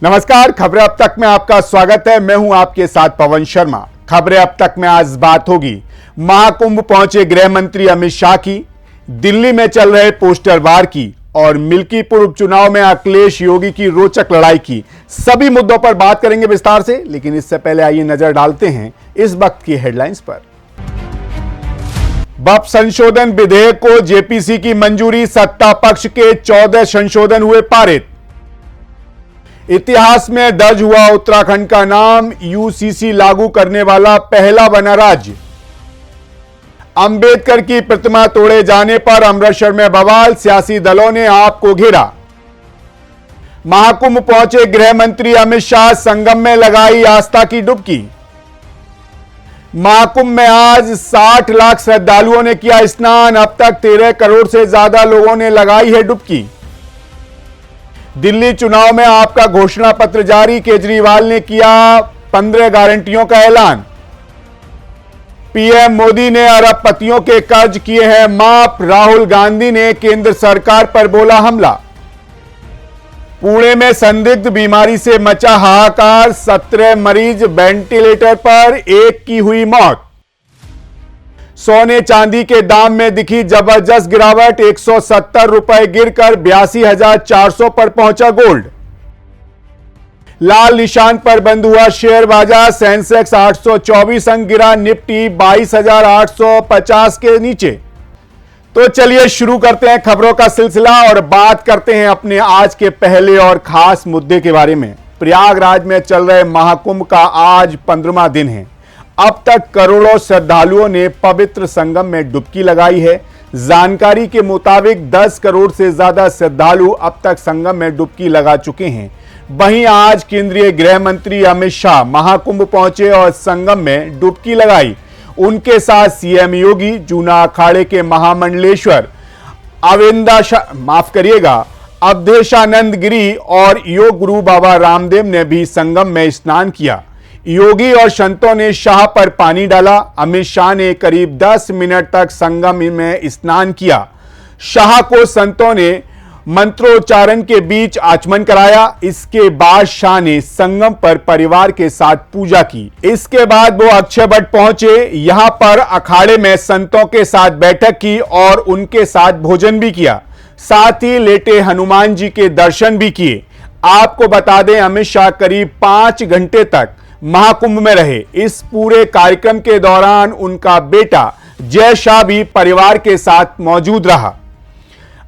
नमस्कार, खबरें अब तक में आपका स्वागत है। मैं हूं आपके साथ पवन शर्मा। खबरें अब तक में आज बात होगी महाकुंभ पहुंचे गृह मंत्री अमित शाह की, दिल्ली में चल रहे पोस्टर वार की और मिल्कीपुर उपचुनाव में अखिलेश योगी की रोचक लड़ाई की। सभी मुद्दों पर बात करेंगे विस्तार से, लेकिन इससे पहले आइए नजर डालते हैं इस वक्त की हेडलाइंस पर। वक्फ संशोधन विधेयक को जेपीसी की मंजूरी, सत्ता पक्ष के 14 संशोधन हुए पारित। इतिहास में दर्ज हुआ उत्तराखंड का नाम यूसीसी लागू करने वाला पहला बना राज्य। अंबेडकर की प्रतिमा तोड़े जाने पर अमृतसर में बवाल, सियासी दलों ने आपको घेरा। महाकुंभ पहुंचे गृह मंत्री अमित शाह, संगम में लगाई आस्था की डुबकी। महाकुंभ में आज 60 लाख श्रद्धालुओं ने किया स्नान, अब तक 13 करोड़ से ज्यादा लोगों ने लगाई है डुबकी। दिल्ली चुनाव में आपका घोषणा पत्र जारी, केजरीवाल ने किया 15 गारंटियों का ऐलान। पीएम मोदी ने अरबपतियों के कर्ज किए हैं माफ, राहुल गांधी ने केंद्र सरकार पर बोला हमला। पुणे में संदिग्ध बीमारी से मचा हाहाकार, 17 मरीज वेंटिलेटर पर, एक की हुई मौत। सोने चांदी के दाम में दिखी जबरदस्त गिरावट, 170 रुपए गिरकर 82,400 पर पहुंचा गोल्ड। लाल निशान पर बंद हुआ शेयर बाजार, सेंसेक्स 824 अंक गिरा, निफ्टी 22,850 के नीचे। तो चलिए शुरू करते हैं खबरों का सिलसिला और बात करते हैं अपने आज के पहले और खास मुद्दे के बारे में। प्रयागराज में चल रहे महाकुंभ का आज 15वां दिन है। अब तक करोड़ों श्रद्धालुओं ने पवित्र संगम में डुबकी लगाई है। जानकारी के मुताबिक 10 करोड़ से ज्यादा श्रद्धालु अब तक संगम में डुबकी लगा चुके हैं। वहीं आज केंद्रीय गृह मंत्री अमित शाह महाकुंभ पहुंचे और संगम में डुबकी लगाई। उनके साथ सीएम योगी, जूना अखाड़े के महामंडलेश्वर अवधेशानंद गिरी और योग गुरु बाबा रामदेव ने भी संगम में स्नान किया। योगी और संतों ने शाह पर पानी डाला। अमित शाह ने करीब 10 मिनट तक संगम में स्नान किया। शाह को संतों ने मंत्रोच्चारण के बीच आचमन कराया। इसके बाद शाह ने संगम पर परिवार के साथ पूजा की। इसके बाद वो अक्षय वट पहुंचे। यहां पर अखाड़े में संतों के साथ बैठक की और उनके साथ भोजन भी किया। साथ ही लेटे हनुमान जी के दर्शन भी किए। आपको बता दें, अमित शाह करीब 5 घंटे तक महाकुंभ में रहे। इस पूरे कार्यक्रम के दौरान उनका बेटा जय शाह भी परिवार के साथ मौजूद रहा।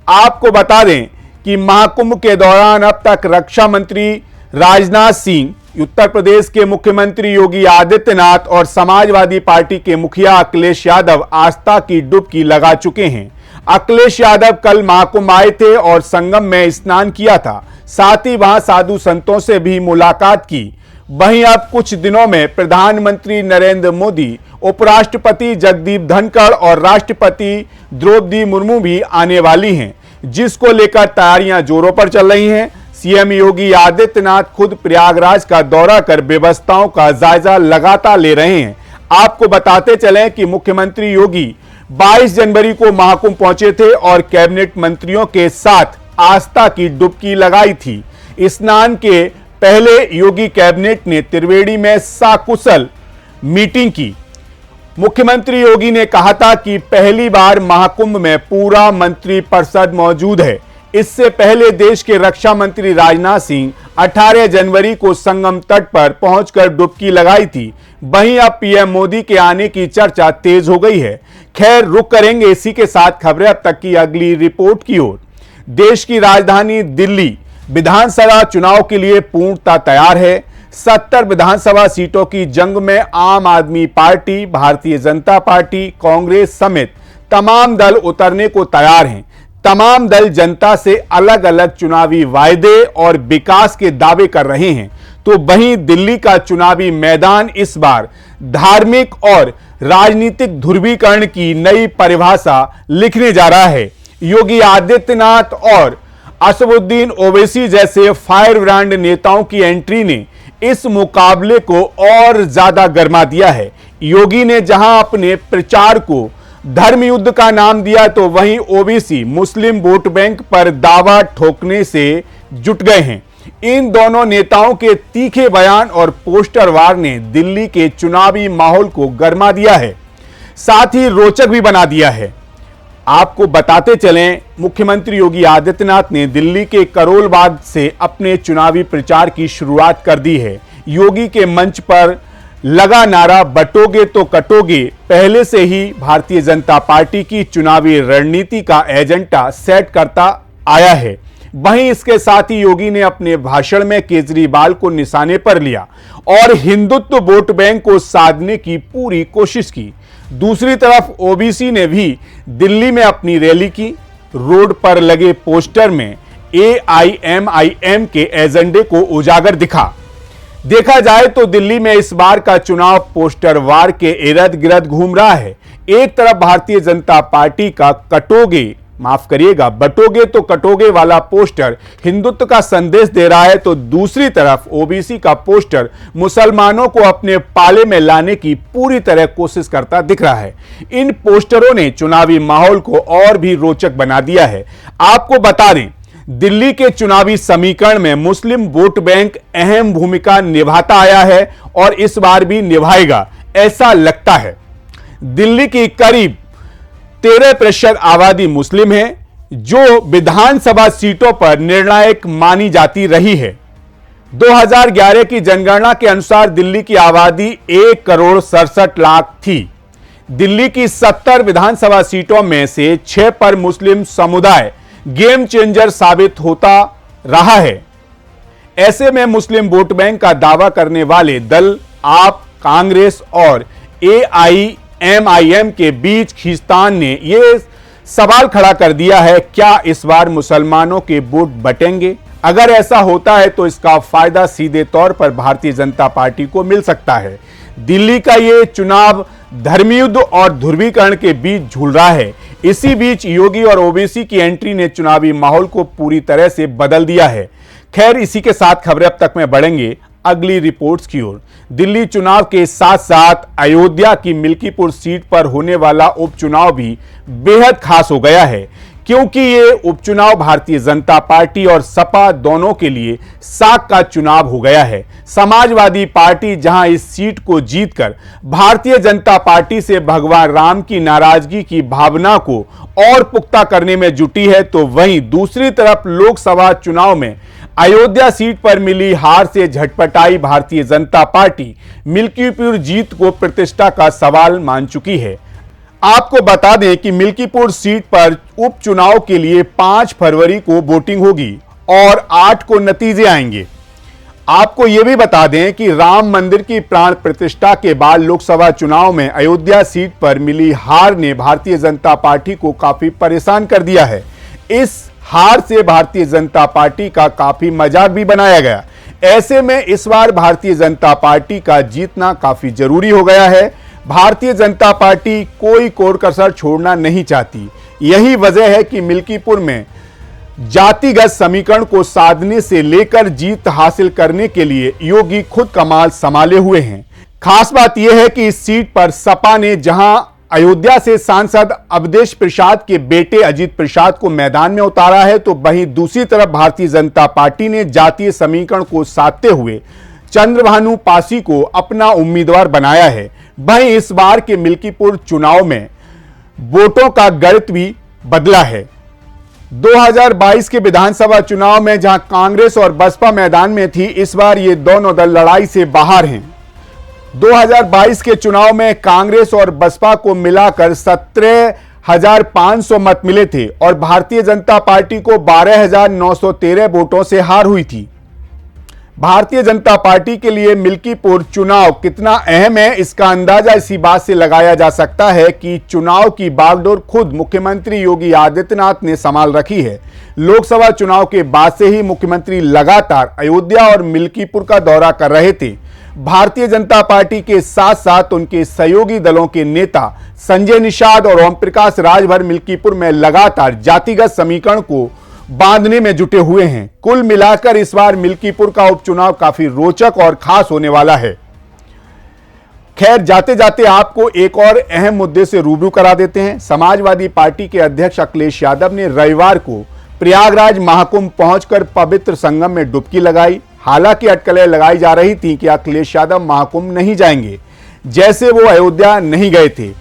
आपको बता दें कि महाकुंभ के दौरान अब तक रक्षा मंत्री राजनाथ सिंह, उत्तर प्रदेश के मुख्यमंत्री योगी आदित्यनाथ और समाजवादी पार्टी के मुखिया अखिलेश यादव आस्था की डुबकी लगा चुके हैं। अखिलेश यादव कल महाकुंभ आए थे और संगम में स्नान किया था। साथ ही वहां साधु संतों से भी मुलाकात की। वहीं अब कुछ दिनों में प्रधानमंत्री नरेंद्र मोदी, उपराष्ट्रपति जगदीप धनखड़ और राष्ट्रपति द्रौपदी मुर्मू भी आने वाली हैं, जिसको लेकर तैयारियां जोरों पर चल रही हैं। सीएम योगी आदित्यनाथ खुद प्रयागराज का दौरा कर व्यवस्थाओं का जायजा लगातार ले रहे हैं। आपको बताते चलें कि मुख्यमंत्री योगी 22 जनवरी को महाकुंभ पहुंचे थे और कैबिनेट मंत्रियों के साथ आस्था की डुबकी लगाई थी। स्नान के पहले योगी कैबिनेट ने त्रिवेणी में सकुशल मीटिंग की। मुख्यमंत्री योगी ने कहा था कि पहली बार महाकुंभ में पूरा मंत्रिपरिषद मौजूद है। इससे पहले देश के रक्षा मंत्री राजनाथ सिंह 18 जनवरी को संगम तट पर पहुंचकर डुबकी लगाई थी। वहीं अब पीएम मोदी के आने की चर्चा तेज हो गई है। खैर, रुक करेंगे इसी के साथ खबरें अब तक की अगली रिपोर्ट की ओर। देश की राजधानी दिल्ली विधानसभा चुनाव के लिए पूर्णतः तैयार है। 70 विधानसभा सीटों की जंग में आम आदमी पार्टी, भारतीय जनता पार्टी, कांग्रेस समेत तमाम दल उतरने को तैयार हैं। तमाम दल जनता से अलग अलग चुनावी वायदे और विकास के दावे कर रहे हैं। तो वहीं दिल्ली का चुनावी मैदान इस बार धार्मिक और राजनीतिक ध्रुवीकरण की नई परिभाषा लिखने जा रहा है। योगी आदित्यनाथ और असदुद्दीन ओवैसी जैसे फायर ब्रांड नेताओं की एंट्री ने इस मुकाबले को और ज्यादा गर्मा दिया है। योगी ने जहां अपने प्रचार को धर्म युद्ध का नाम दिया, तो वहीं ओबीसी मुस्लिम वोट बैंक पर दावा ठोकने से जुट गए हैं। इन दोनों नेताओं के तीखे बयान और पोस्टर वार ने दिल्ली के चुनावी माहौल को गरमा दिया है, साथ ही रोचक भी बना दिया है। आपको बताते चलें, मुख्यमंत्री योगी आदित्यनाथ ने दिल्ली के करोल बाग से अपने चुनावी प्रचार की शुरुआत कर दी है। योगी के मंच पर लगा नारा बटोगे तो कटोगे पहले से ही भारतीय जनता पार्टी की चुनावी रणनीति का एजेंडा सेट करता आया है। वहीं इसके साथ ही योगी ने अपने भाषण में केजरीवाल को निशाने पर लिया और हिंदुत्व वोट बैंक को साधने की पूरी कोशिश की। दूसरी तरफ ओबीसी ने भी दिल्ली में अपनी रैली की। रोड पर लगे पोस्टर में AIMIM के एजेंडे को उजागर दिखा। देखा जाए तो दिल्ली में इस बार का चुनाव पोस्टर वार के इर्द गिर्द घूम रहा है। एक तरफ भारतीय जनता पार्टी का बटोगे तो कटोगे वाला पोस्टर हिंदुत्व का संदेश दे रहा है, तो दूसरी तरफ ओबीसी का पोस्टर मुसलमानों को अपने पाले में लाने की पूरी तरह कोशिश करता दिख रहा है। इन पोस्टरों ने चुनावी माहौल को और भी रोचक बना दिया है। आपको बता दें, दिल्ली के चुनावी समीकरण में मुस्लिम वोट बैंक अहम भूमिका निभाता आया है और इस बार भी निभाएगा, ऐसा लगता है। दिल्ली की करीब 13% आबादी मुस्लिम है, जो विधानसभा सीटों पर निर्णायक मानी जाती रही है। 2011 की जनगणना के अनुसार दिल्ली की आबादी 1,67,00,000 थी। दिल्ली की 70 विधानसभा सीटों में से 6 पर मुस्लिम समुदाय गेम चेंजर साबित होता रहा है। ऐसे में मुस्लिम वोट बैंक का दावा करने वाले दल आप, कांग्रेस और AIMIM के बीच खींचतान ने यह सवाल खड़ा कर दिया है, क्या इस बार मुसलमानों के वोट बटेंगे? अगर ऐसा होता है तो इसका फायदा सीधे तौर पर भारतीय जनता पार्टी को मिल सकता है। दिल्ली का यह चुनाव धर्मयुद्ध और ध्रुवीकरण के बीच झूल रहा है। इसी बीच योगी और ओबीसी की एंट्री ने चुनावी माहौल को पूरी तरह से बदल दिया है। खैर, इसी के साथ खबरें अब तक में बढ़ेंगे अगली रिपोर्ट्स की ओर। दिल्ली चुनाव के साथ साथ अयोध्या की मिल्कीपुर सीट पर होने वाला उपचुनाव भी बेहद खास हो गया है, क्योंकि ये उपचुनाव भारतीय जनता पार्टी और सपा दोनों के लिए साख का चुनाव हो गया है। समाजवादी पार्टी जहां इस सीट को जीतकर भारतीय जनता पार्टी से भगवान राम की नाराजगी की भावना को और पुख्ता करने में जुटी है, तो वहीं दूसरी तरफ लोकसभा चुनाव में अयोध्या सीट पर मिली हार से झटपटाई भारतीय जनता पार्टी मिल्कीपुर जीत को प्रतिष्ठा का सवाल मान चुकी है। आपको बता दें कि मिल्कीपुर सीट पर उपचुनाव के लिए 5 फरवरी को वोटिंग होगी और 8 को नतीजे आएंगे। आपको यह भी बता दें कि राम मंदिर की प्राण प्रतिष्ठा के बाद लोकसभा चुनाव में अयोध्या सीट पर मिली हार ने भारतीय जनता पार्टी को काफी परेशान कर दिया है। इस हार से भारतीय जनता पार्टी का काफी मजाक भी बनाया गया। ऐसे में इस बार भारतीय जनता पार्टी का जीतना काफी जरूरी हो गया है। भारतीय जनता पार्टी कोई कोर कसर छोड़ना नहीं चाहती। यही वजह है कि मिल्कीपुर में जातिगत समीकरण को साधने से लेकर जीत हासिल करने के लिए योगी खुद कमाल संभाले हुए हैं। खास बात यह है कि इस सीट पर सपा ने जहां अयोध्या से सांसद अवधेश प्रसाद के बेटे अजीत प्रसाद को मैदान में उतारा है, तो वहीं दूसरी तरफ भारतीय जनता पार्टी ने जातीय समीकरण को साधते हुए चंद्रभानु पासी को अपना उम्मीदवार बनाया है। वहीं इस बार के मिल्कीपुर चुनाव में वोटों का गणित भी बदला है। 2022 के विधानसभा चुनाव में जहां कांग्रेस और बसपा मैदान में थी, इस बार ये दोनों दल लड़ाई से बाहर हैं। 2022 के चुनाव में कांग्रेस और बसपा को मिलाकर 17,500 मत मिले थे और भारतीय जनता पार्टी को 12,913 वोटों से हार हुई थी। भारतीय जनता पार्टी के लिए मिल्कीपुर चुनाव कितना अहम है, इसका अंदाजा इसी बात से लगाया जा सकता है कि चुनाव की बागडोर खुद मुख्यमंत्री योगी आदित्यनाथ ने संभाल रखी है। लोकसभा चुनाव के बाद से ही मुख्यमंत्री लगातार अयोध्या और मिल्कीपुर का दौरा कर रहे थे। भारतीय जनता पार्टी के साथ साथ उनके सहयोगी दलों के नेता संजय निषाद और ओम प्रकाश राजभर मिल्कीपुर में लगातार जातिगत समीकरण को बांधने में जुटे हुए हैं। कुल मिलाकर इस बार मिल्कीपुर का उपचुनाव काफी रोचक और खास होने वाला है। खैर, जाते जाते आपको एक और अहम मुद्दे से रूबरू करा देते हैं। समाजवादी पार्टी के अध्यक्ष अखिलेश यादव ने रविवार को प्रयागराज महाकुंभ पहुंचकर पवित्र संगम में डुबकी लगाई। हालांकि अटकलें लगाई जा रही थी कि अखिलेश यादव महाकुंभ नहीं जाएंगे, जैसे वो अयोध्या नहीं गए थे।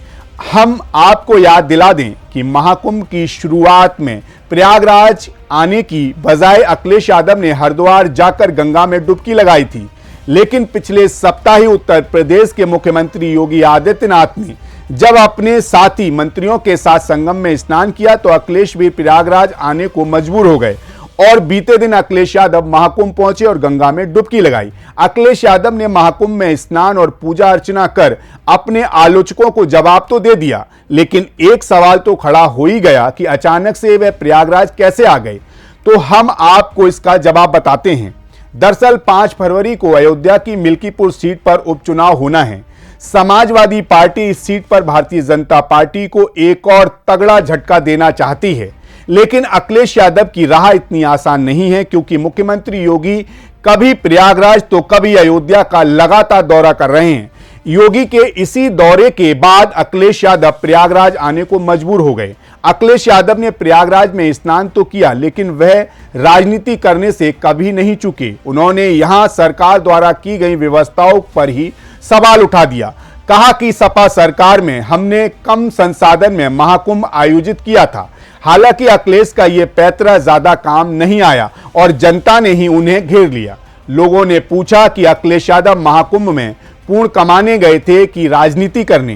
हम आपको याद दिला दें कि महाकुंभ की शुरुआत में प्रयागराज आने की बजाय अखिलेश यादव ने हरिद्वार जाकर गंगा में डुबकी लगाई थी। लेकिन पिछले सप्ताह ही उत्तर प्रदेश के मुख्यमंत्री योगी आदित्यनाथ ने जब अपने साथी मंत्रियों के साथ संगम में स्नान किया तो अखिलेश भी प्रयागराज आने को मजबूर हो गए और बीते दिन अखिलेश यादव महाकुंभ पहुंचे और गंगा में डुबकी लगाई। अखिलेश यादव ने महाकुंभ में स्नान और पूजा अर्चना कर अपने आलोचकों को जवाब तो दे दिया, लेकिन एक सवाल तो खड़ा हो ही गया कि अचानक से वे प्रयागराज कैसे आ गए। तो हम आपको इसका जवाब बताते हैं। दरअसल 5 फरवरी को अयोध्या की मिल्कीपुर सीट पर उपचुनाव होना है। समाजवादी पार्टी इस सीट पर भारतीय जनता पार्टी को एक और तगड़ा झटका देना चाहती है, लेकिन अखिलेश यादव की राह इतनी आसान नहीं है, क्योंकि मुख्यमंत्री योगी कभी प्रयागराज तो कभी अयोध्या का लगातार दौरा कर रहे हैं। योगी के इसी दौरे के बाद अखिलेश यादव प्रयागराज आने को मजबूर हो गए। अखिलेश यादव ने प्रयागराज में स्नान तो किया, लेकिन वह राजनीति करने से कभी नहीं चूके। उन्होंने यहां सरकार द्वारा की गई व्यवस्थाओं पर ही सवाल उठा दिया। कहा कि सपा सरकार में हमने कम संसाधन में महाकुंभ आयोजित किया था। हालांकि अखिलेश का यह पैतरा ज्यादा काम नहीं आया और जनता ने ही उन्हें घेर लिया। लोगों ने पूछा कि अखिलेश यादव महाकुंभ में पूर्ण कमाने गए थे कि राजनीति करने।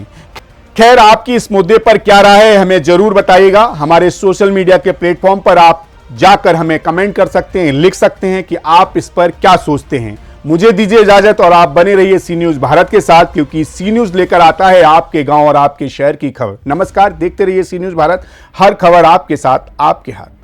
खैर, आपकी इस मुद्दे पर क्या राय है हमें जरूर बताइएगा। हमारे सोशल मीडिया के प्लेटफॉर्म पर आप जाकर हमें कमेंट कर सकते हैं, लिख सकते हैं कि आप इस पर क्या सोचते हैं। मुझे दीजिए इजाजत और आप बने रहिए सी न्यूज भारत के साथ, क्योंकि सी न्यूज लेकर आता है आपके गांव और आपके शहर की खबर। नमस्कार, देखते रहिए सी न्यूज भारत, हर खबर आपके साथ, आपके हाथ।